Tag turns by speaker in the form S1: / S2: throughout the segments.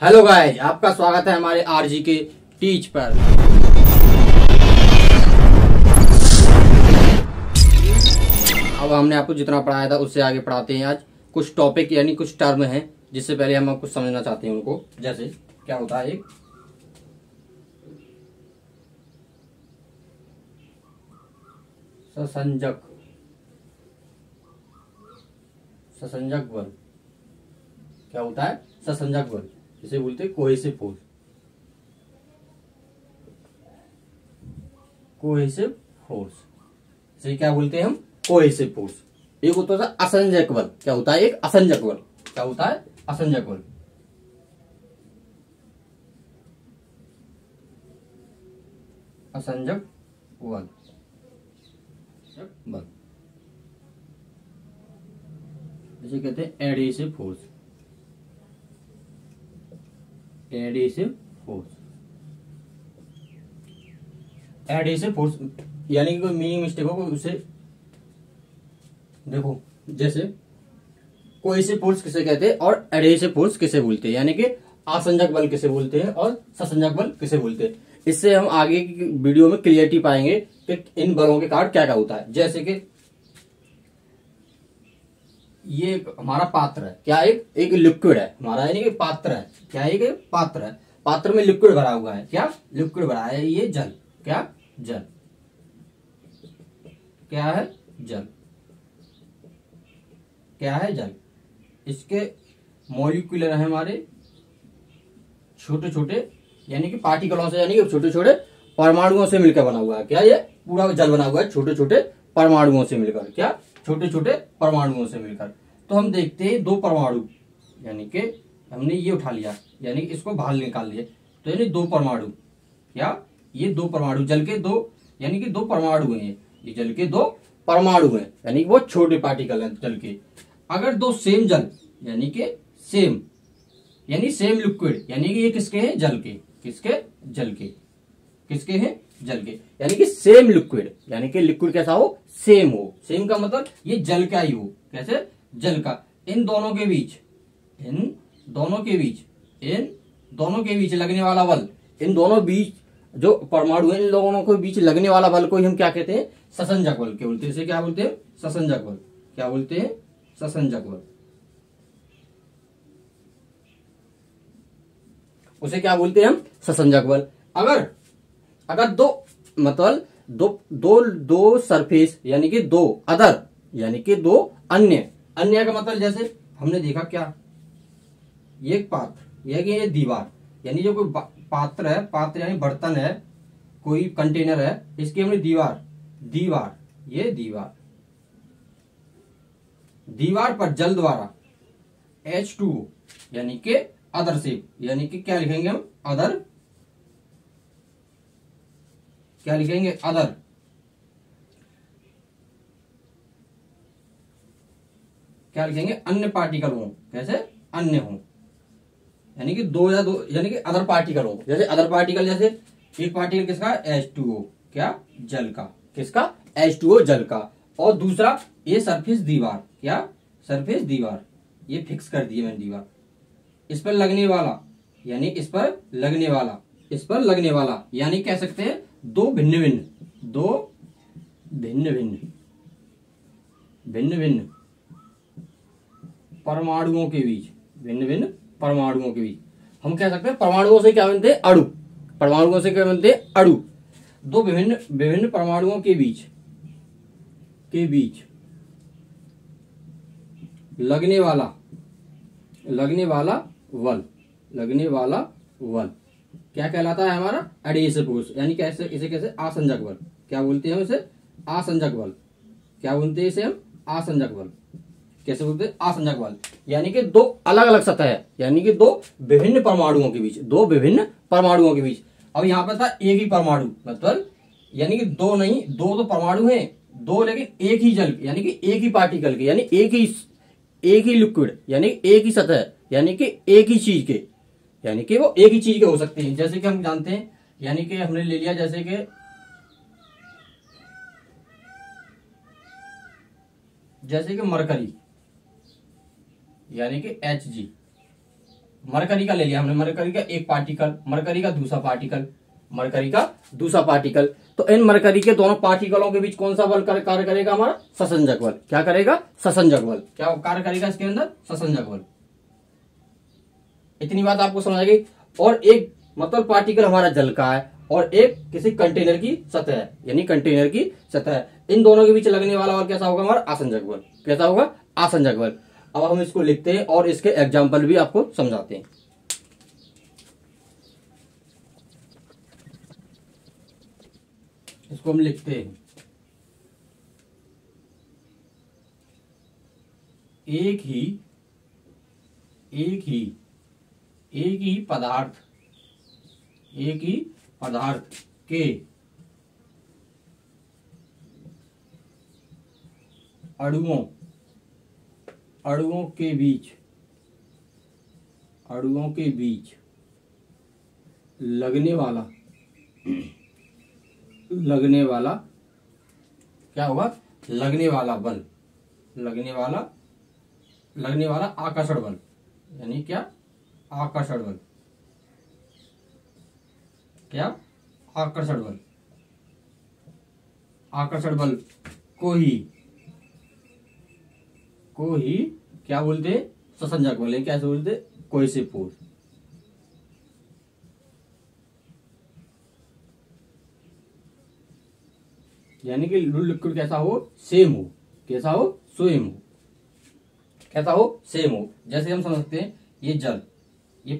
S1: Hello guys, आपका स्वागत है हमारे आरजी के टीच पर। अब हमने आपको जितना पढ़ाया था उससे आगे पढ़ाते हैं। आज कुछ टॉपिक यानी कुछ टर्म हैं जिससे पहले हम कुछ समझना चाहते हैं उनको। जैसे क्या होता है एक ससंजक ससंजक बल। क्या होता है ससंजक बल, जिसे बोलते हैं कोहेसिव फोर्स। कोहेसिव फोर्स इसे क्या बोलते हैं हम? Cohesive force. एक होता है असंजक बल। क्या होता है एक असंजक बल? क्या होता है असंजक बल? असंजक बल बल इसे कहते हैं adhesive force. Adhesive force adhesive force यानी कि कोई मीनिंग मिस्टेक हो उसे देखो। जैसे कोहेसिव फोर्स किसे कहते हैं और एडहेसिव फोर्स किसे बोलते हैं, यानी कि आसंजक बल किसे बोलते हैं और ससंजक बल किसे बोलते हैं। इससे हम आगे की वीडियो में क्लियरिटी पाएंगे कि इन बलों के कारण क्या क्या होता है। जैसे कि ये हमारा पात्र है। क्या एक लिक्विड है हमारा, यानी कि पात्र है। क्या एक पात्र है, पात्र में लिक्विड भरा हुआ है। क्या लिक्विड भरा है? ये जल। क्या जल? क्या है जल? क्या है जल? इसके मॉलिक्यूलर है हमारे छोटे छोटे, यानी कि पार्टिकलों से, यानी कि छोटे छोटे परमाणुओं से मिलकर बना हुआ है। क्या ये पूरा जल बना हुआ है छोटे छोटे परमाणुओं से मिलकर। क्या छोटे छोटे परमाणुओं से मिलकर। तो हम देखते हैं दो परमाणु, यानी कि हमने ये उठा लिया, यानी कि इसको बाहर निकाल लिया, तो यानी दो परमाणु। क्या ये दो परमाणु जल के दो, यानी कि दो परमाणु हैं। ये जल के दो परमाणु हैं, यानी कि वो छोटे पार्टिकल हैं जल के। अगर दो सेम जल, यानी कि सेम, यानी सेम लिक्विड, यानी कि ये किसके हैं? जल के। किसके? जल के। किसके हैं? जल के। यानी कि सेम लिक्विड, यानी कि लिक्विड कैसा हो? सेम हो। सेम का मतलब ये जल का ही हो। कैसे? जल का। इन दोनों के बीच लगने वाला बल, इन दोनों बीच जो परमाणु है इन दोनों के बीच लगने वाला बल को ही हम क्या कहते हैं? ससंजक बल के बोलते हैं। इसे क्या बोलते हैं? ससंजक बल। क्या बोलते हैं? ससंजक बल। उसे क्या बोलते हैं हम? ससंजक बल। अगर दो मतलब दो सरफेस, यानी कि दो अदर, यानी कि दो अन्य का मतलब जैसे हमने देखा क्या, ये एक पात्र, ये दीवार, यानी जो कोई पात्र है, पात्र यानी बर्तन है, कोई कंटेनर है, इसकी हमने ये दीवार पर जल द्वारा H2O, यानी कि अदर से, यानी कि क्या लिखेंगे हम? अदर। क्या लिखेंगे? अदर। क्या लिखेंगे? अन्य पार्टिकल हो। कैसे? अन्य हो, यानी कि दो, यानी कि अदर पार्टिकल हो। जैसे अदर पार्टिकल, जैसे एक पार्टिकल किसका? H2O। क्या? जल का। किसका? H2O जल का। और दूसरा ये सरफेस दीवार। क्या? सरफेस दीवार। ये फिक्स कर दिए मैंने दीवार। इस पर लगने वाला, यानी इस पर लगने वाला, यानी कह सकते हैं दो भिन्न भिन्न परमाणुओं के बीच, हम कह सकते हैं परमाणुओं से क्या बनते हैं? अणु। परमाणुओं से क्या बनते हैं? अणु। दो विभिन्न परमाणुओं के बीच लगने वाला बल क्या कहलाता है? हमारा एडहेसिव फोर्स, यानी कैसे? इसे कैसे? आसंजक बल। क्या बोलते हैं इसे? आसंजक बल। क्या बोलते हैं इसे हम? आसंजक बल। कैसे बोलते हैं? आसंजक बल। यानी कि दो अलग अलग सतह है, यानी कि दो विभिन्न परमाणुओं के बीच। अब यहाँ पर था एक ही परमाणु, मतलब यानी कि दो नहीं, दो तो परमाणु हैं, दो लेकिन एक ही जल, यानी कि एक ही पार्टिकल के, यानी एक ही लिक्विड, यानी एक ही सतह, यानी कि एक ही चीज के, यानी कि वो एक ही चीज के हो सकते हैं। जैसे कि हम जानते हैं, यानी कि हमने ले लिया जैसे कि मरकरी, यानी कि Hg, मरकरी का ले लिया हमने, मरकरी का एक पार्टिकल, मरकरी का दूसरा पार्टिकल, मरकरी का दूसरा पार्टिकल। तो इन मरकरी के दोनों पार्टिकलों के बीच कौन सा बल कार्य करेगा? हमारा ससंजक बल। क्या करेगा? ससंजक बल। क्या कार्य करेगा इसके अंदर? ससंजक बल। इतनी बात आपको समझ आ गई। और एक मतलब पार्टिकल हमारा जल का है और एक किसी कंटेनर की सतह है, यानी कंटेनर की सतह है। इन दोनों के बीच लगने वाला बल कैसा होगा? हमारा आसंजक बल। कैसा होगा? आसंजक बल। अब हम इसको लिखते हैं और इसके एग्जाम्पल भी आपको समझाते हैं। इसको हम लिखते हैं, एक ही पदार्थ के अणुओं के बीच लगने वाला क्या होगा? लगने वाला आकर्षण बल, यानी क्या? आकर्षण बल। क्या? आकर्षण बल। आकर्षण बल को ही क्या बोलते हैं? ससंजक बल। कैसे बोलते? Cohesive force. यानी कि लिक्विड कैसा हो? सेम हो। कैसा हो? सेम हो। कैसा हो? सेम हो। जैसे हम समझ सकते हैं, ये जल, ये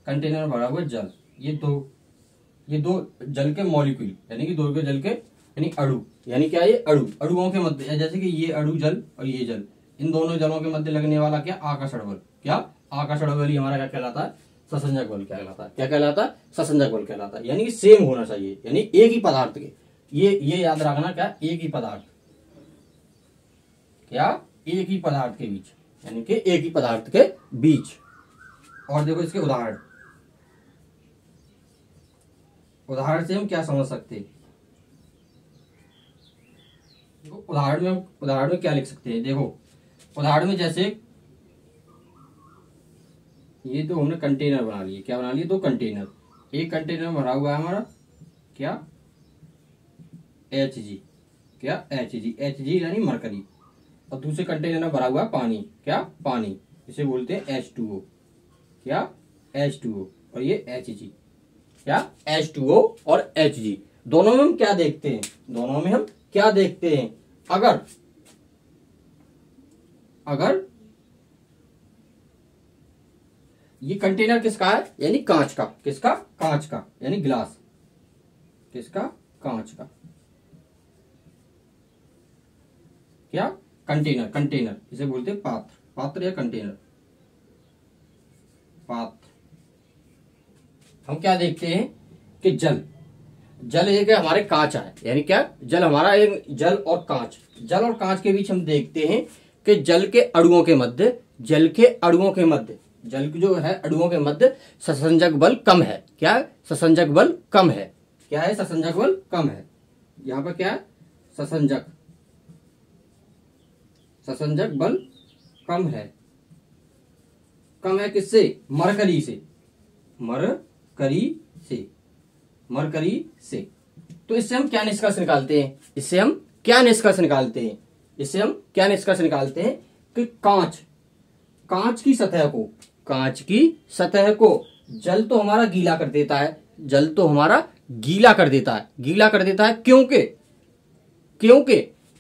S1: कंटेनर में भरा हुआ जल, ये दो जल के मॉलिक्यूल, यानी कि दो के जल के यानी अणु, यानी क्या? ये अणुओं के मध्य, जैसे कि ये अणु जल और ये जल, इन दोनों जलों के मध्य लगने वाला क्या? आकर्षण बल। क्या? आकर्षण बल ही हमारा क्या कहलाता है? ससंजक बल कहलाता है। क्या कहलाता है? ससंजक बल कहलाता है। यानी कि सेम होना चाहिए, यानी एक ही पदार्थ के। ये याद रखना, क्या? एक ही पदार्थ। क्या? एक ही पदार्थ के बीच, यानी कि एक ही पदार्थ के बीच। और देखो इसके उदाहरण से हम क्या समझ सकते हैं? उदाहरण में क्या लिख सकते हैं? देखो उदाहरण में जैसे ये तो हमने कंटेनर बना लिए। क्या बना लिए? दो कंटेनर। एक कंटेनर में भरा हुआ है हमारा क्या? Hg। क्या? Hg यानी मरकरी। और दूसरे कंटेनर में भरा हुआ है पानी। क्या? पानी। इसे बोलते हैं H2O। क्या? H2O। और ये Hg। क्या? H2O और Hg। दोनों में हम क्या देखते हैं? अगर ये कंटेनर किसका है? यानी कांच का। किसका? कांच का, यानी ग्लास। किसका? कांच का। क्या? कंटेनर इसे बोलते हैं पात्र या कंटेनर। पात्र। हम क्या देखते हैं कि जल एक हमारे कांच है, यानी क्या? जल हमारा एक जल और कांच के बीच हम देखते हैं कि जल के अणुओं के मध्य जल जो है अणुओं के मध्य ससंजक बल कम है। क्या? ससंजक बल कम है। क्या है? ससंजक बल कम है। यहाँ पर क्या है? ससंजक बल कम है। कम है किससे? मरकरी से। तो इससे हम क्या निष्कर्ष निकालते हैं? इससे हम क्या निष्कर्ष निकालते हैं कि कांच की सतह को जल तो हमारा गीला कर देता है। गीला कर देता है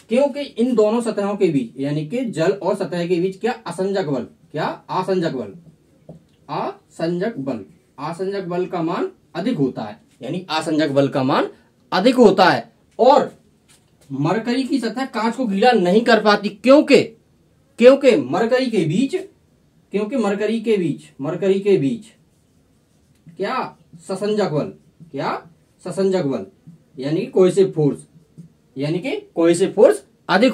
S1: क्योंकि इन दोनों सतहों के बीच, यानी कि जल और सतह के बीच क्या? असंजक बल। क्या? आसंजक बल का मान अधिक होता है, यानी आसंजक बल का मान अधिक होता है। और मरकरी की सतह कांच को गीला नहीं कर पाती क्योंकि मरकरी के बीच क्या? ससंजक बल यानी कोहेसिव फोर्स अधिक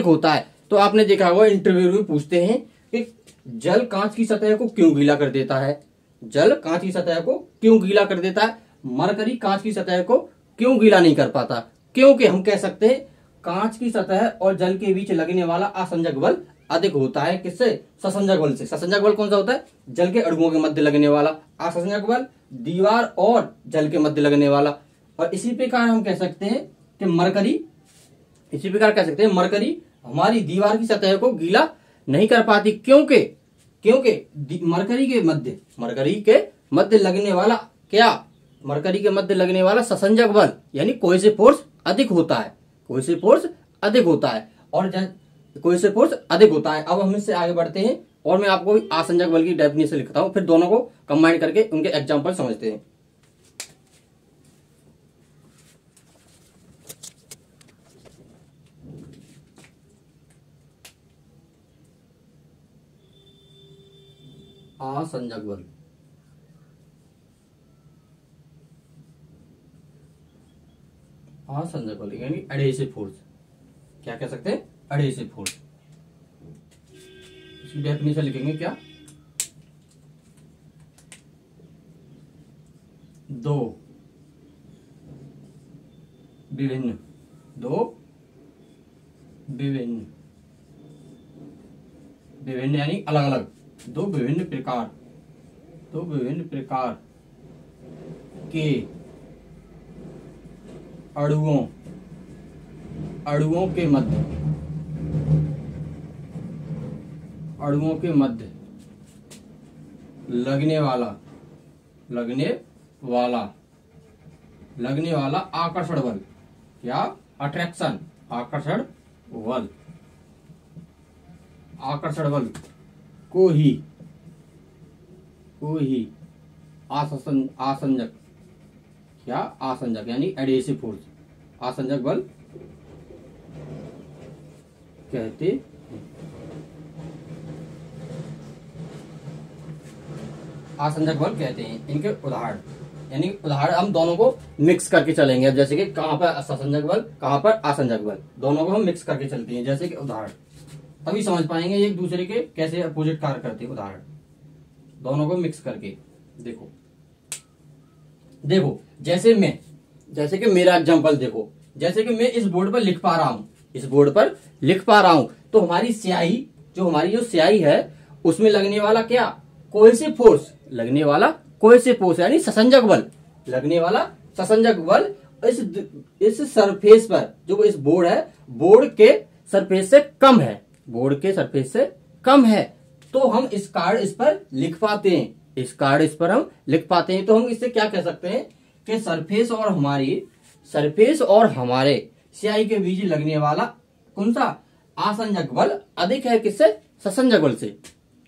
S1: होता है। तो आपने देखा होगा इंटरव्यू में पूछते हैं कि जल कांच की सतह को क्यों गीला कर देता है? मरकरी कांच की सतह को क्यों गीला नहीं कर पाता? क्योंकि हम कह सकते हैं कांच की सतह और जल के बीच लगने वाला आसंजक बल अधिक होता है किससे? ससंजक बल से। ससंजक बल कौन सा होता है? जल के अणुओं के मध्य लगने वाला। असंजक बल दीवार और जल के मध्य लगने वाला। और इसी प्रकार हम कह सकते हैं कि मरकरी हमारी दीवार की सतह को गीला नहीं कर पाती। क्योंकि मरकरी के मध्य लगने वाला क्या? मरकरी के मध्य लगने वाला ससंजक बल यानी कोहेसिव फोर्स अधिक होता है। और कोहेसिव फोर्स अधिक होता है। अब हम इससे आगे बढ़ते हैं और मैं आपको आसंजक बल की डेफिनेशन लिखता हूं, फिर दोनों को कंबाइन करके उनके एग्जांपल समझते हैं। आसंजक बल, यानी एडहेसिव फोर्स। क्या कह सकते हैं? Adhesive force. इसकी डेफिनेशन लिखेंगे क्या? दो विभिन्न यानी अलग अलग, दो विभिन्न प्रकार के अणुओं के मध्य लगने वाला आकर्षण बल या अट्रैक्शन आकर्षण बल को ही आसंजक यानी एडहेसिव फोर्स, आसंजक बल कहते हैं। आसंजक बल कहते हैं। इनके उदाहरण हम दोनों को मिक्स करके चलेंगे। जैसे कि कहां पर ससंजक बल, कहां पर आसंजक बल, दोनों को हम मिक्स करके चलते हैं। जैसे कि उदाहरण तभी समझ पाएंगे एक दूसरे के कैसे अपोजिट कार्य करते हैं। उदाहरण दोनों को मिक्स करके देखो जैसे कि मेरा एग्जांपल देखो, जैसे कि मैं इस बोर्ड पर लिख पा रहा हूं, तो हमारी स्याही जो स्याही है उसमें लगने वाला क्या? कोहेसिव फोर्स, यानी ससंजक बल इस सरफेस पर, जो इस बोर्ड है, बोर्ड के सरफेस से कम है, तो हम इस कार्ड इस पर लिख पाते हैं। तो हम इससे क्या कह सकते हैं कि सरफेस और हमारे स्याही के बीच लगने वाला कौन सा? आसंजक बल अधिक है किससे? ससंजक बल से।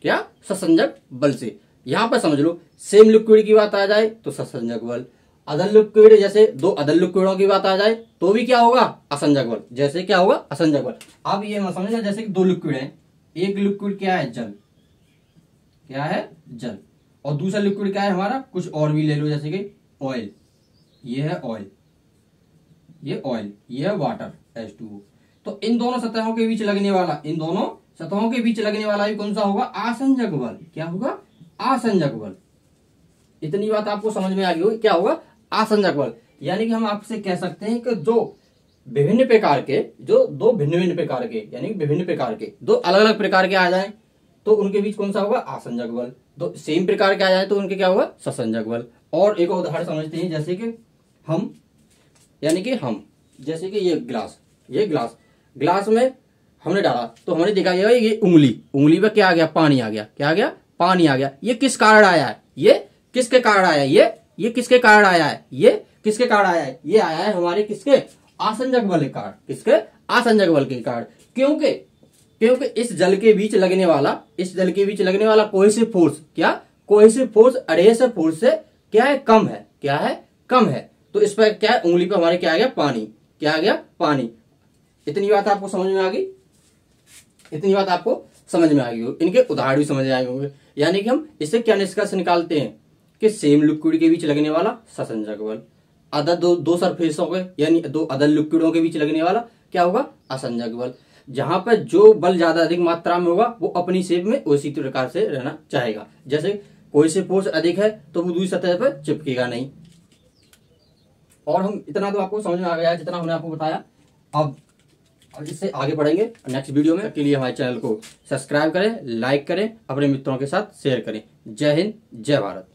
S1: क्या? ससंजक बल से। यहां पर समझ लो, सेम लिक्विड की बात आ जाए तो ससंजक बल, अदर लिक्विड जैसे दो अदर लिक्विडों की बात आ जाए तो भी क्या होगा? असंजक बल। जैसे क्या होगा? असंजक बल। अब ये मत समझना, जैसे कि दो लिक्विड हैं, एक लिक्विड क्या है? जल, और दूसरा लिक्विड क्या है हमारा? कुछ और भी ले लो, जैसे कि ऑयल। ये है ऑयल, ये है वाटर H2O। तो इन दोनों सतहों के बीच लगने वाला भी कौन सा होगा? आसंजक बल। क्या होगा? आसंजक बल। इतनी बात आपको समझ में आ गई होगी। क्या होगा? आसंजक बल। यानी कि हम आपसे कह सकते हैं कि दो भिन्न प्रकार के यानी विभिन्न प्रकार के दो अलग अलग प्रकार के आ जाए तो उनके बीच कौन सा होगा? आसंजक बल। दो सेम प्रकार के आ जाए तो उनके क्या होगा? ससंजक बल। और एक उदाहरण समझते हैं, जैसे कि जैसे कि ये ग्लास में हमने डाला तो हमने देखा ये उंगली पे क्या आ गया? पानी आ गया। ये किस कारण आया है? ये किसके कारण आया है? ये किसके कारण आया है? ये आया है हमारे किसके? आसंजक बल के कारण। किसके? आसंजक बल के कारण। क्योंकि इस जल के बीच लगने वाला कोहेसिव फोर्स, क्या? कोहेसिव फोर्स एडहेसिव फोर्स से क्या है? कम है। तो इस पर क्या है? उंगली पर हमारे क्या आ गया? पानी। इतनी बात आपको समझ में आ गई? इनके उदाहरण भी समझ में आए होंगे। यानी कि हम इससे क्या निष्कर्ष निकालते हैं कि सेम लिक्विड के बीच लगने वाला ससंजक बल, अदर दो सरफेसों के यानी दो अदर लिक्विडों के बीच लगने वाला क्या होगा? असंजक बल। जहां पर जो बल ज्यादा अधिक मात्रा में होगा वो अपनी शेप में उसी प्रकार से रहना चाहेगा। जैसे कोई से फोर्स अधिक है तो वो दूसरी सतह पर चिपकेगा नहीं। और हम इतना तो आपको समझ में आ गया जितना हमने आपको बताया। अब और इससे आगे बढ़ेंगे नेक्स्ट वीडियो में। के लिए हमारे चैनल को सब्सक्राइब करें, लाइक करें, अपने मित्रों के साथ शेयर करें। जय हिंद, जय भारत।